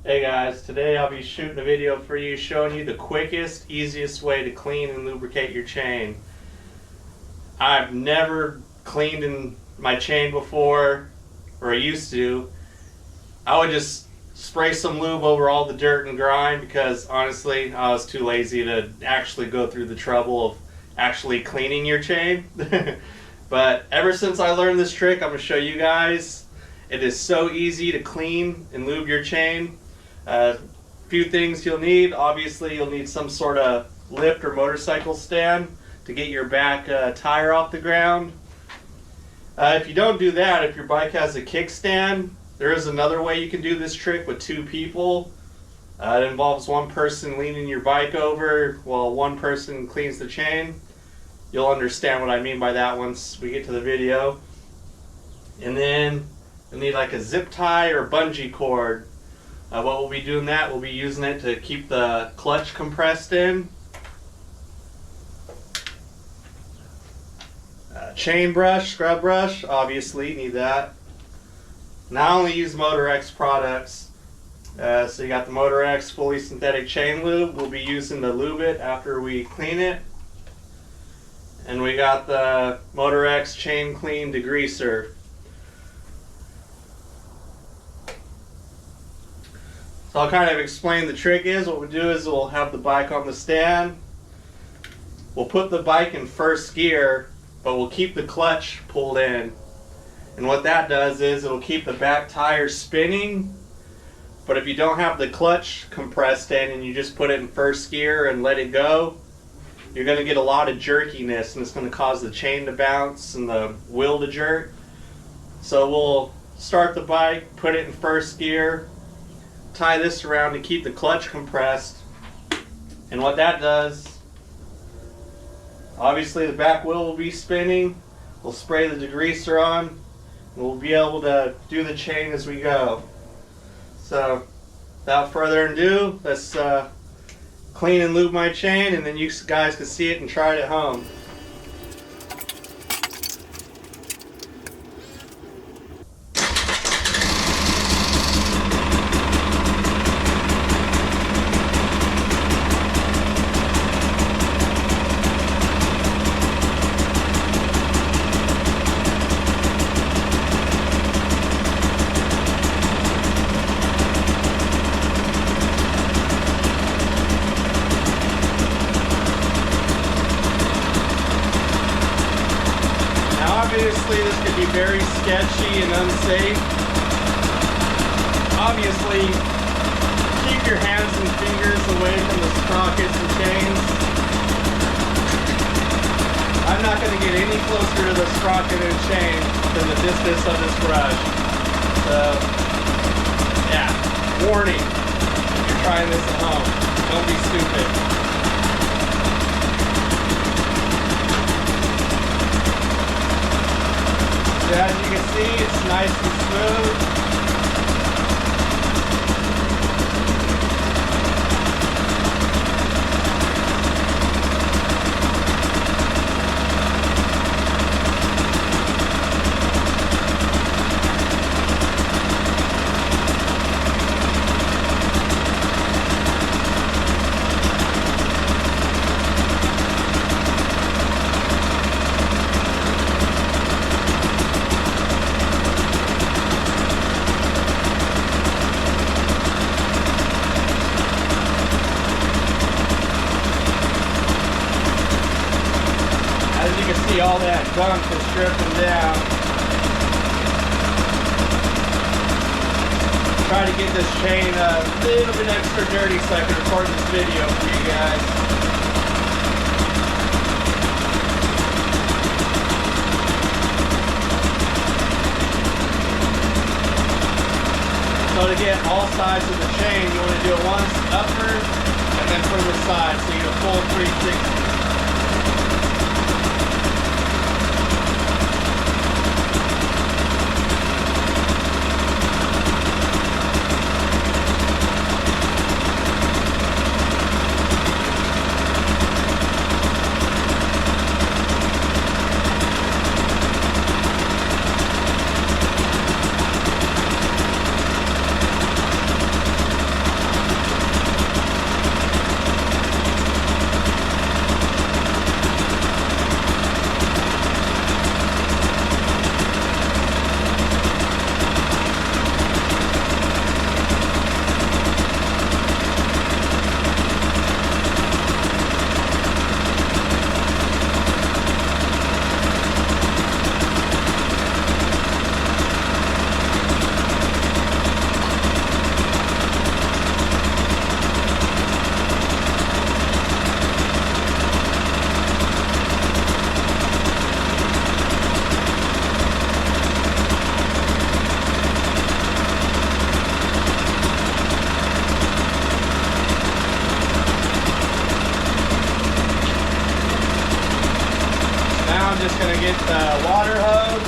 Hey guys, today I'll be shooting a video for you showing you the quickest, easiest way to clean and lubricate your chain. I've never cleaned in my chain before, or I used to. I would just spray some lube over all the dirt and grime because honestly I was too lazy to actually go through the trouble of actually cleaning your chain. But ever since I learned this trick, I'm going to show you guys. It is so easy to clean and lube your chain. Few things you'll need. Obviously you'll need some sort of lift or motorcycle stand to get your back tire off the ground. If you don't do that, if your bike has a kickstand, there is another way you can do this trick with two people. It involves one person leaning your bike over while one person cleans the chain. You'll understand what I mean by that once we get to the video. And then you'll need like a zip tie or bungee cord. What we'll be doing that, we'll be using it to keep the clutch compressed in. Chain brush, scrub brush, obviously need that. Now I only use Motor X products. So you got the Motor X fully synthetic chain lube. We'll be using to lube it after we clean it. And we got the Motor X chain clean degreaser. So I'll kind of explain the trick is, what we'll do is we'll have the bike on the stand. We'll put the bike in first gear, but we'll keep the clutch pulled in. And what that does is it'll keep the back tire spinning. But if you don't have the clutch compressed in and you just put it in first gear and let it go, you're going to get a lot of jerkiness and it's going to cause the chain to bounce and the wheel to jerk. So we'll start the bike, put it in first gear, tie this around to keep the clutch compressed, and what that does, obviously the back wheel will be spinning. We'll spray the degreaser on and we'll be able to do the chain as we go. So without further ado, let's clean and lube my chain, and then you guys can see it and try it at home. Obviously this could be very sketchy and unsafe. Obviously, keep your hands and fingers away from the sprockets and chains. I'm not going to get any closer to the sprocket and chain than the distance of this brush. So, yeah, warning, if you're trying this at home, don't be stupid. As you can see, it's nice and smooth. All that gunk is stripping down. Try to get this chain a little bit extra dirty so I can record this video for you guys. So to get all sides of the chain, you want to do it once upward and then from the side, so you get a full 360. just going to get the water hose,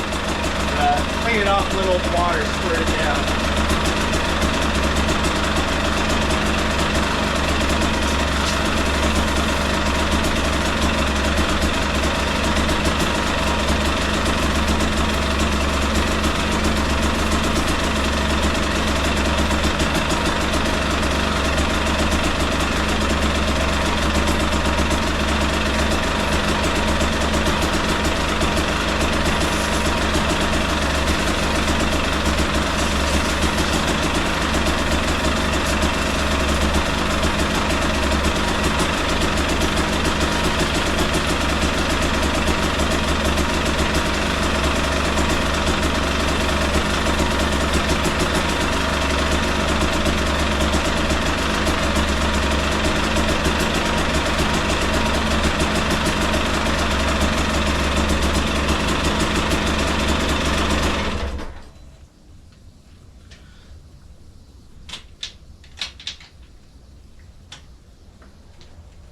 clean it off a little water, squirt it down.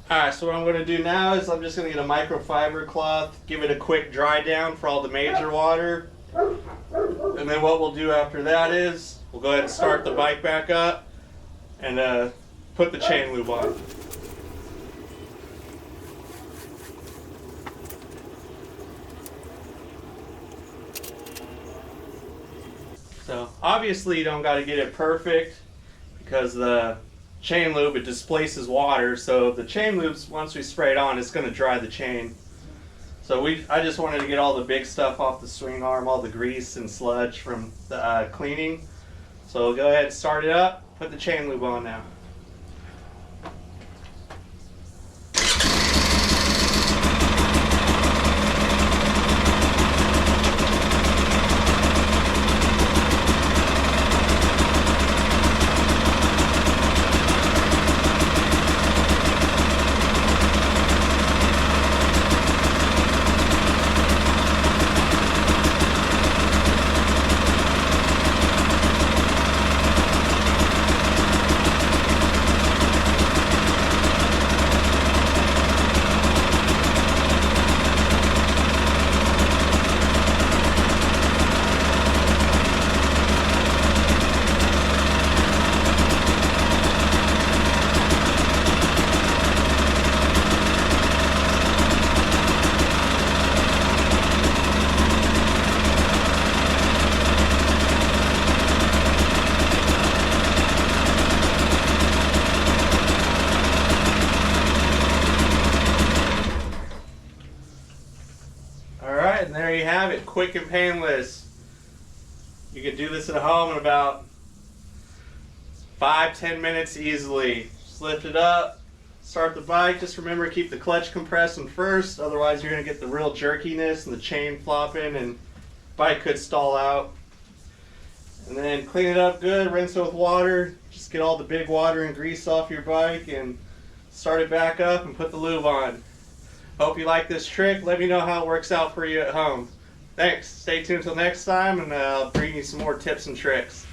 Alright, so what I'm going to do now is I'm just going to get a microfiber cloth, give it a quick dry down for all the major water. And then what we'll do after that is we'll go ahead and start the bike back up and put the chain lube on. So obviously you don't got to get it perfect because the chain lube, it displaces water, so the chain lubes, once we spray it on, it's going to dry the chain. So I just wanted to get all the big stuff off the swing arm, all the grease and sludge from the cleaning. So we'll go ahead and start it up, put the chain lube on now. And there you have it, quick and painless. You can do this at home in about 5-10 minutes easily. Just lift it up, start the bike. Just remember to keep the clutch compressing first, otherwise you're going to get the real jerkiness and the chain flopping and the bike could stall out. And then clean it up good, rinse it with water. Just get all the big water and grease off your bike and start it back up and put the lube on. Hope you like this trick. Let me know how it works out for you at home. Thanks. Stay tuned until next time, and I'll bring you some more tips and tricks.